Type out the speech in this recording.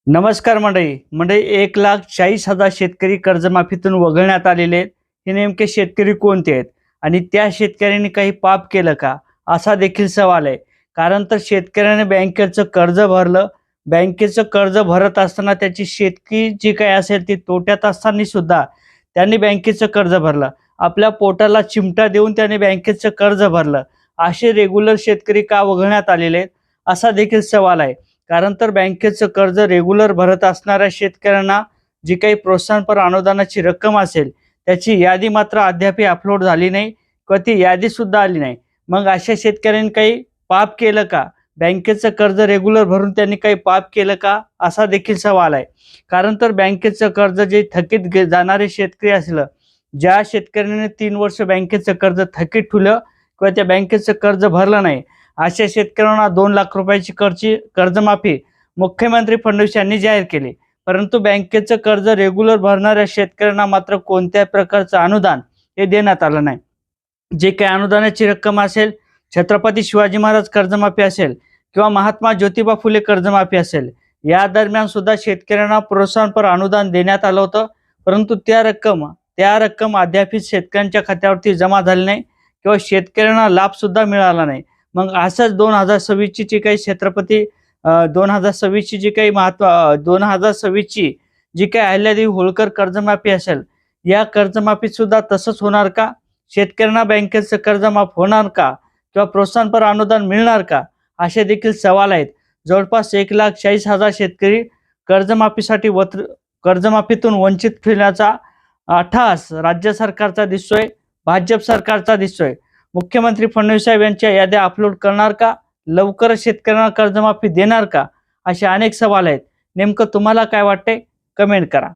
नमस्कार मंडळी 1,40,000 शेतकरी कर्जमाफीतून वगळण्यात आलेले आहेत. हे नेमके शेतकरी कोणते आहेत आणि त्या शेतकऱ्यांनी काही पाप केलं का, असा देखील सवाल आहे. कारण तर शेतकऱ्याने बँकेचं कर्ज भरलं. बँकेचं कर्ज भरत असताना त्याची शेतकी जी काही असेल ती तोट्यात असताना सुद्धा त्यांनी बँकेचं कर्ज भरलं. आपल्या पोटाला चिमटा देऊन त्याने बँकेचं कर्ज भरलं. असे रेग्युलर शेतकरी का वगळण्यात आलेले आहेत, असा देखील सवाल आहे. कारण तर बँकेचं कर्ज रेग्युलर भरत असणाऱ्या शेतकऱ्यांना जी काही प्रोत्साहनपर अनुदानाची रक्कम असेल त्याची यादी मात्र अद्याप अपलोड झाली नाही किंवा ती यादी सुद्धा आली नाही. मग अशा शेतकऱ्यांनी काही पाप केलं का? बँकेचं कर्ज रेग्युलर भरून त्यांनी काही पाप केलं का, असा देखील सवाल आहे. कारण तर बँकेचं कर्ज जे थकीत जाणारे शेतकरी असलं, ज्या शेतकऱ्याने 3 वर्ष बँकेचं कर्ज थकीत ठेवलं किंवा त्या बँकेचं कर्ज भरलं नाही, अशा शेतकऱ्यांना 2 लाख रुपयाची कर्जमाफी मुख्यमंत्री फडणवीस यांनी जाहीर केली. परंतु बँकेचं कर्ज रेग्युलर भरणाऱ्या शेतकऱ्यांना मात्र कोणत्याही प्रकारचं अनुदान हे देण्यात आलं नाही. जे काही अनुदानाची रक्कम असेल, छत्रपती शिवाजी महाराज कर्जमाफी असेल किंवा महात्मा ज्योतिबा फुले कर्जमाफी असेल, या दरम्यान सुद्धा शेतकऱ्यांना प्रोत्साहनपर अनुदान देण्यात आलं होतं. परंतु त्या रक्कम अद्याप शेतकऱ्यांच्या खात्यावरती जमा झाली नाही किंवा शेतकऱ्यांना लाभ सुद्धा मिळाला नाही. मग असंच 2026ची जी काही 2026ची जी काही 2026ची जी काही अहिल्यादेवी होळकर कर्जमाफी असेल, या कर्जमाफीत सुद्धा तसंच होणार का? शेतकऱ्यांना बँकेचं कर्ज माफ होणार का किंवा प्रोत्साहनपर अनुदान मिळणार का, असे देखील सवाल आहेत. जवळपास 1,40,000 शेतकरी कर्जमाफीतून वंचित ठेवण्याचा अट्टहास राज्य सरकारचा दिसतोय, भाजप सरकारचा दिसतोय. मुख्यमंत्री फडणवीस साहेब यांच्या याद्या अपलोड करणार का? लवकरच शेतकऱ्यांना कर्जमाफी देणार का? असे अनेक सवाल आहेत. नेमकं तुम्हाला काय वाटतंय? कमेंट करा.